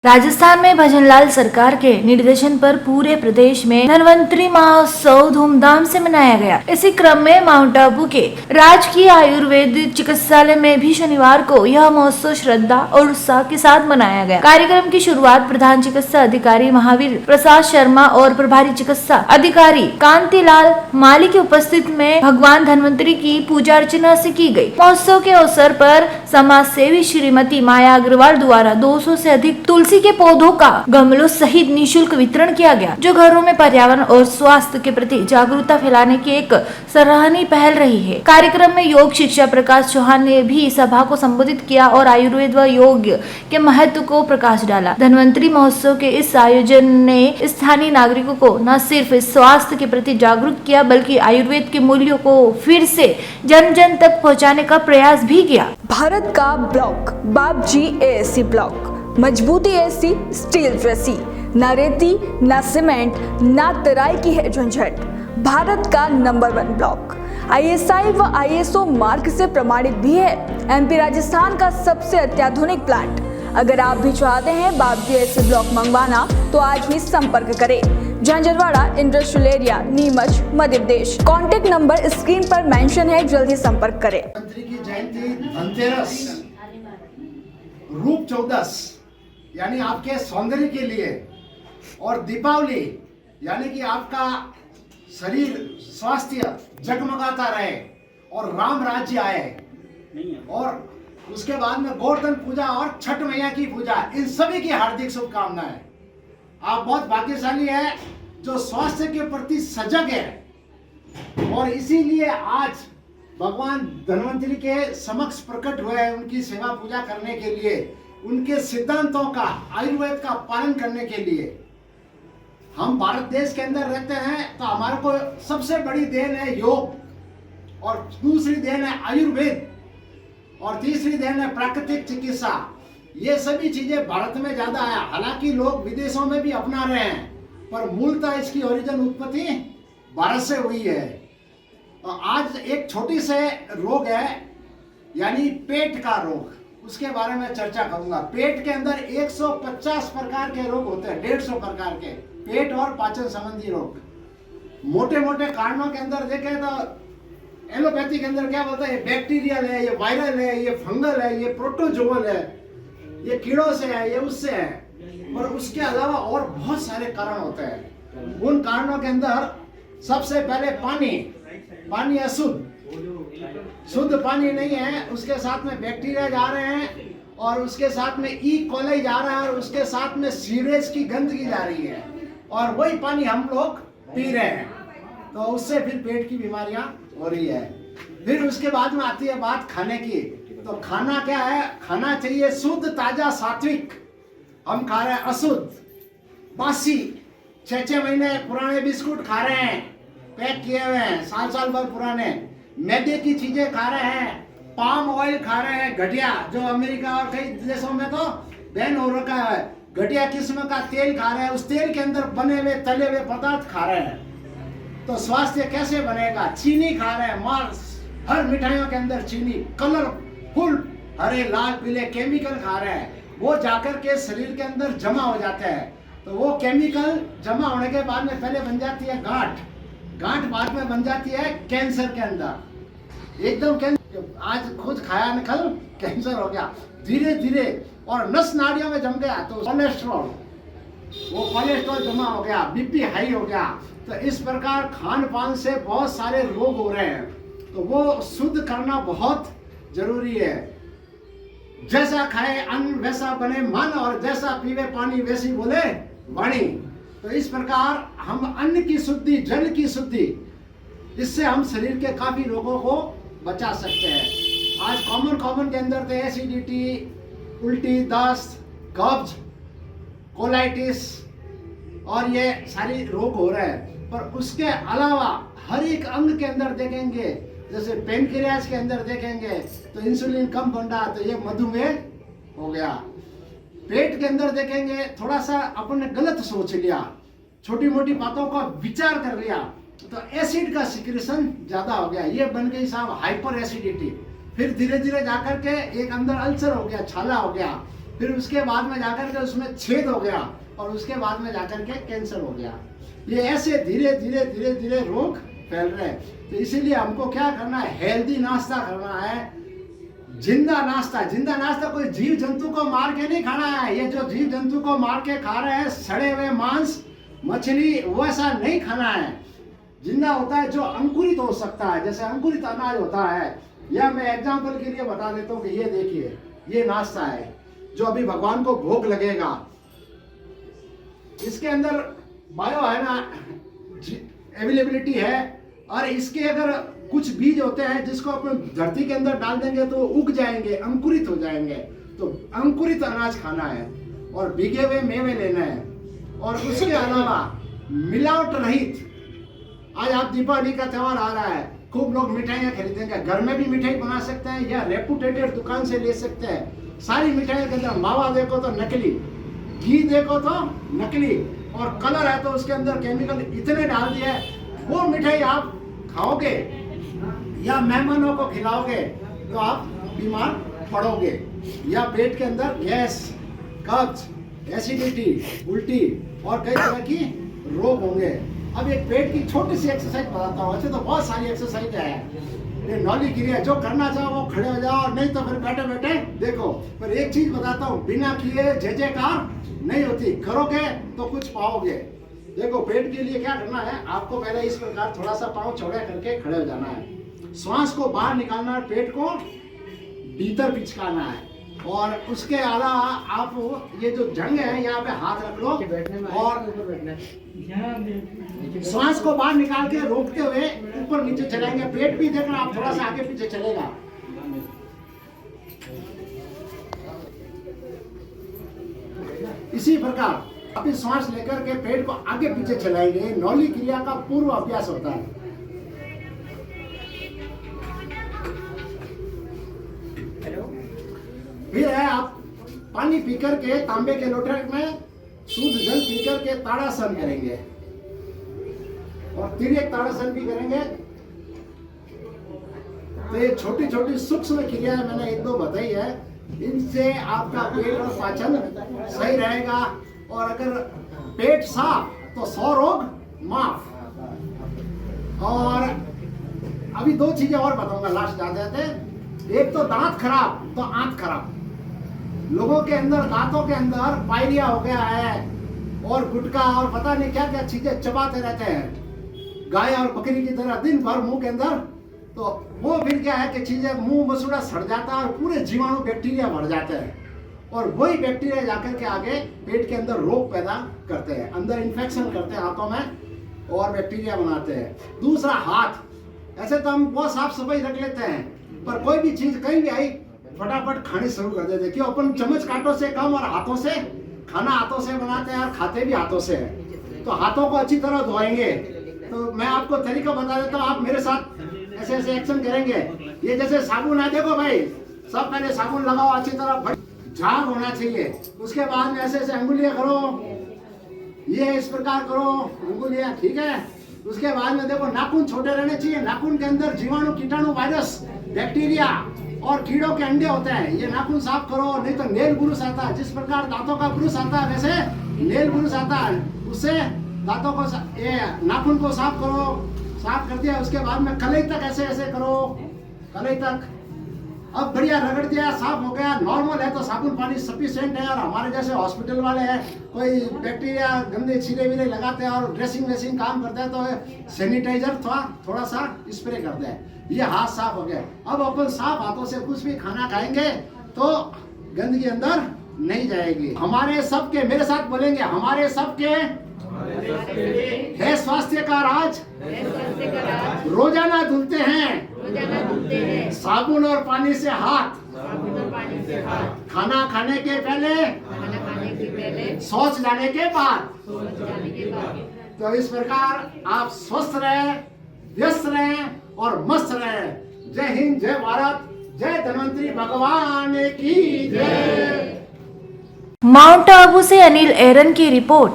राजस्थान में भजनलाल सरकार के निर्देशन पर पूरे प्रदेश में धन्वंतरी महोत्सव धूमधाम से मनाया गया। इसी क्रम में माउंट आबू के राजकीय आयुर्वेद चिकित्सालय में भी शनिवार को यह महोत्सव श्रद्धा और उत्साह के साथ मनाया गया। कार्यक्रम की शुरुआत प्रधान चिकित्सा अधिकारी महावीर प्रसाद शर्मा और प्रभारी चिकित्सा अधिकारी कांतिलाल माली की उपस्थिति में भगवान धन्वंतरी की पूजा अर्चना से की गई। महोत्सव के अवसर पर समाज सेवी श्रीमती माया अग्रवाल द्वारा 200 से अधिक तुलसी के पौधों का गमलों सहित निशुल्क वितरण किया गया, जो घरों में पर्यावरण और स्वास्थ्य के प्रति जागरूकता फैलाने की एक सराहनीय पहल रही है। कार्यक्रम में योग शिक्षक प्रकाश चौहान ने भी सभा को संबोधित किया और आयुर्वेद व योग के महत्व को प्रकाश डाला। धन्वंतरी महोत्सव के इस आयोजन ने स्थानीय नागरिकों को न सिर्फ स्वास्थ्य के प्रति जागरूक किया, बल्कि आयुर्वेद के मूल्यों को फिर से जन जन तक पहुँचाने का प्रयास भी किया। भारत का ब्लॉक बाबजी एएससी ब्लॉक, मजबूती ऐसी स्टील जैसी, न रेती न सीमेंट न तराई की है झंझट। भारत का नंबर 1 ब्लॉक आईएसआई व आईएसओ मार्क से प्रमाणित भी है। एमपी राजस्थान का सबसे अत्याधुनिक प्लांट। अगर आप भी चाहते हैं बाबजी एएससी ब्लॉक मंगवाना तो आज ही संपर्क करें। Jhanjharwada industrial area, Neemuch, Madhya Pradesh. Contact number screen पर मेंशन है, जल्दी संपर्क करें। धन्वंतरी की जयंती, धनतेरस, रूप चौदस यानी आपके सौंदर्य के लिए, और दीपावली यानी कि आपका शरीर स्वास्थ्य जगमगाता रहे और राम राज्य आए, और उसके बाद में गोवर्धन पूजा और छठ मैया की पूजा, इन सभी की हार्दिक शुभकामनाएं। आप बहुत भाग्यशाली है जो स्वास्थ्य के प्रति सजग है, और इसीलिए आज भगवान धन्वंतरी के समक्ष प्रकट हुए हैं उनकी सेवा पूजा करने के लिए, उनके सिद्धांतों का, आयुर्वेद का पालन करने के लिए। हम भारत देश के अंदर रहते हैं तो हमारे को सबसे बड़ी देन है योग, और दूसरी देन है आयुर्वेद, और तीसरी देन है प्राकृतिक चिकित्सा। ये सभी चीजें भारत में ज्यादा है। हालांकि लोग विदेशों में भी अपना रहे हैं, पर मूलतः इसकी ओरिजिन उत्पत्ति भारत से हुई है। और आज एक छोटी से रोग है यानी पेट का रोग, उसके बारे में चर्चा करूंगा। पेट के अंदर 150 प्रकार के रोग होते हैं, 150 प्रकार के पेट और पाचन संबंधी रोग। मोटे मोटे कारणों के अंदर देखें तो एलोपैथी के अंदर क्या बोलते हैं, ये बैक्टीरियल है, ये वायरल है, ये फंगल है, ये प्रोटोजोअल है, ये कीड़ों से है, ये उससे है। और उसके अलावा और बहुत सारे कारण होते हैं। उन कारणों के अंदर सबसे पहले पानी अशुद्ध, शुद्ध पानी नहीं है, उसके साथ में बैक्टीरिया जा रहे हैं, और उसके साथ में ई कोलाई जा रहा है, और उसके साथ में सीवरेज की गंदगी जा रही है, और वही पानी हम लोग पी रहे हैं, तो उससे फिर पेट की बीमारियां हो रही है। फिर उसके बाद में आती है बात खाने की। तो खाना क्या है, खाना चाहिए शुद्ध, ताजा, सात्विक। हम खा रहे हैं अशुद्ध, बासी, 6 महीने पुराने बिस्कुट खा रहे हैं, पैक किए हुए हैं, साल भर पुराने। मैदे की चीजें खा रहे हैं, पाम ऑयल खा रहे हैं, घटिया, जो अमेरिका और कई देशों में तो बैन हो रखा है। घटिया किस्म का तेल खा रहे हैं, उस तेल के अंदर बने हुए तले हुए पदार्थ खा रहे हैं। तो स्वास्थ्य कैसे बनेगा? चीनी खा रहे हैं, मांस, हर मिठाइयों के अंदर चीनी, कलरफुल हरे लाल पीले केमिकल खा रहे हैं, वो जाकर के शरीर के अंदर जमा हो जाते हैं। तो वो केमिकल जमा होने के बाद में पहले बन जाती है गांठ बाद में बन जाती है कैंसर के अंदर। एकदम कैंसर, आज खुद खाया न कल कैंसर हो गया धीरे धीरे, और नस नाड़ियों में जम गया तो कोलेस्ट्रॉल जमा हो गया, बीपी हाई हो गया। तो इस प्रकार खान पान से बहुत सारे रोग हो रहे हैं, तो वो शुद्ध करना बहुत जरूरी है। जैसा खाए अन्न वैसा बने मन, और जैसा पीवे पानी वैसी बोले वाणी। तो इस प्रकार हम अन्न की शुद्धि, जल की शुद्धि, इससे हम शरीर के काफी रोगों को बचा सकते हैं। आज कॉमन के अंदर तो एसिडिटी, उल्टी, दस्त, कब्ज, कोलाइटिस और ये सारी रोग हो रहे हैं। पर उसके अलावा हर एक अंग के अंदर देखेंगे, जैसे पेनक्रियास के अंदर देखेंगे तो इंसुलिन कम बन रहा, तो ये मधुमेह हो गया। पेट के अंदर देखेंगे, थोड़ा सा अपन ने गलत सोच लिया, छोटी मोटी बातों का विचार कर लिया, तो एसिड का सिक्रेशन ज्यादा हो गया, ये बन गई साहब हाइपर एसिडिटी। फिर धीरे धीरे जाकर के एक अंदर अल्सर हो गया, छाला हो गया, फिर उसके बाद में जाकर के उसमें छेद हो गया और उसके बाद में जाकर के कैंसर हो गया। ये ऐसे धीरे धीरे धीरे धीरे रोग फैल रहे हैं। तो इसीलिए हमको क्या करना है, हेल्दी नाश्ता करना है, जिंदा नाश्ता। जिंदा नाश्ता कोई जीव जंतु को मार के नहीं खाना है। ये जो जीव जंतु को मार के खा रहे हैं, सड़े हुए मांस, मछली, वैसा नहीं खाना है। जिंदा होता है जो अंकुरित हो सकता है, जैसे अंकुरित अनाज होता है। या मैं एग्जांपल के लिए बता देता हूँ कि ये देखिए, ये नाश्ता है जो अभी भगवान को भोग लगेगा। इसके अंदर बायो है ना, अवेलेबिलिटी है। और इसके अगर कुछ बीज होते हैं जिसको अपन धरती के अंदर डाल देंगे तो उग जाएंगे, अंकुरित हो जाएंगे। तो अंकुरित अनाज खाना है और भीगे हुए मेवे लेना है। और उसके अलावा मिलावट रहित, आज आप दीपावली का त्यौहार आ रहा है, खूब लोग मिठाइयाँ खरीदेंगे। घर में भी मिठाई बना सकते हैं या रेपुटेटेड दुकान से ले सकते हैं। सारी मिठाइयों के अंदर मावा देखो तो नकली, घी देखो तो नकली, और कलर है तो उसके अंदर केमिकल इतने डाल दिए। वो मिठाई आप खाओगे या मेहमानों को खिलाओगे तो आप बीमार पड़ोगे, या पेट के अंदर गैस, कब्ज, एसिडिटी, उल्टी और कई तरह की रोग होंगे। अब एक पेट की छोटी सी एक्सरसाइज बताता हूँ। अच्छा, तो बहुत सारी एक्सरसाइज है, ये नौली क्रिया, जो करना चाहो वो खड़े हो जाओ, नहीं तो फिर बैठे बैठे देखो। पर एक चीज बताता हूँ, बिना किए जय जयकार नहीं होती, करोगे तो कुछ पाओगे। देखो, पेट के लिए क्या करना है, आपको पहले इस प्रकार थोड़ा सा पाँव चौड़ा करके खड़े हो जाना है। श्वास को बाहर निकालना है, पेट को भीतर पिचकाना है। और उसके अलावा आप ये जो जंग है यहाँ पे हाथ रख लो और श्वास को बाहर निकाल के रोकते हुए ऊपर नीचे चलाएंगे। पेट भी देखना आप थोड़ा सा आगे पीछे चलेगा। इसी प्रकार अपनी श्वास लेकर के पेट को आगे पीछे चलाएंगे। नौली क्रिया का पूर्व अभ्यास होता है। फिर है आप पानी पीकर के तांबे के लोटे में शुद्ध जल पीकर के ताड़ासन करेंगे और तिर्यक ताड़ासन भी करेंगे। तो ये छोटी छोटी सूक्ष्म क्रियाएं मैंने एक दो बताई है, इनसे आपका पेट और पाचन सही रहेगा। और अगर पेट साफ तो 100 रोग माफ। और अभी दो चीजें और बताऊंगा लास्ट जाते जाते। एक तो दांत खराब तो आंत खराब। लोगों के अंदर दांतों के अंदर पायरिया हो गया है और गुटखा और पता नहीं क्या क्या चीजें चबाते रहते हैं, गाय और बकरी की तरह दिन भर मुंह के अंदर। तो वो फिर क्या है कि चीजें मुंह मसूड़ा सड़ जाता है और पूरे जीवाणु बैक्टीरिया भर जाते हैं। और वही बैक्टीरिया जाकर के आगे पेट के अंदर रोग पैदा करते हैं, अंदर इन्फेक्शन करते हैं हाथों में और बैक्टीरिया बनाते हैं। दूसरा, हाथ। ऐसे तो हम बहुत साफ सफाई रख लेते हैं, पर कोई भी चीज कहीं भी आई फटाफट खानी शुरू कर देते, क्यों? अपन चम्मच कांटों से कम और हाथों से, खाना हाथों से बनाते हैं और खाते भी हाथों से हैं। तो हाथों को अच्छी तरह धोएंगे। तो मैं आपको तरीका बता देता हूँ, आप मेरे साथ ऐसे ऐसे एक्शन करेंगे। ये जैसे साबुन है, देखो भाई, सब पहले साबुन लगाओ अच्छी तरह, झाग होना चाहिए। उसके बाद में ऐसे ऐसे अंगुलियां करो, ये इस प्रकार करो अंगुलियां, ठीक है। उसके बाद में देखो, नाखून छोटे रहने चाहिए। नाखून के अंदर जीवाणु, कीटाणु, वायरस, बैक्टीरिया और कीड़ों के अंडे होते हैं। ये नाखून साफ करो, नहीं तो नेल ब्रुश आता है। जिस प्रकार दांतों का ब्रुश आता है वैसे नेल ब्रुश आता है, उससे दांतों को ये नाखून को साफ करो। साफ कर दिया उसके बाद में कलाई तक ऐसे ऐसे करो, कलाई तक। अब बढ़िया रगड़ दिया, साफ हो गया, नॉर्मल है तो साबुन पानी सफिशिएंट है। और हमारे जैसे हॉस्पिटल वाले हैं, कोई बैक्टीरिया गंदे छीले वीले लगाते हैं और ड्रेसिंग वेसिंग काम करते हैं तो सैनिटाइजर थोड़ा सा स्प्रे करते हैं। ये हाथ साफ हो गया। अब अपन साफ हाथों से कुछ भी खाना खाएंगे तो गंदगी अंदर नहीं जाएगी। हमारे सबके, मेरे साथ बोलेंगे, हमारे सबके है स्वास्थ्य का राज, रोजाना धुलते हैं साबुन और पानी से हाथ, खाना खाने के पहले, शौच जाने के बाद। तो इस प्रकार आप स्वस्थ रहे, व्यस्त रहे और मस्त रहे। जय हिंद, जय भारत, जय धन्वंतरी भगवान की जय। माउंट आबू से अनिल एरन की रिपोर्ट।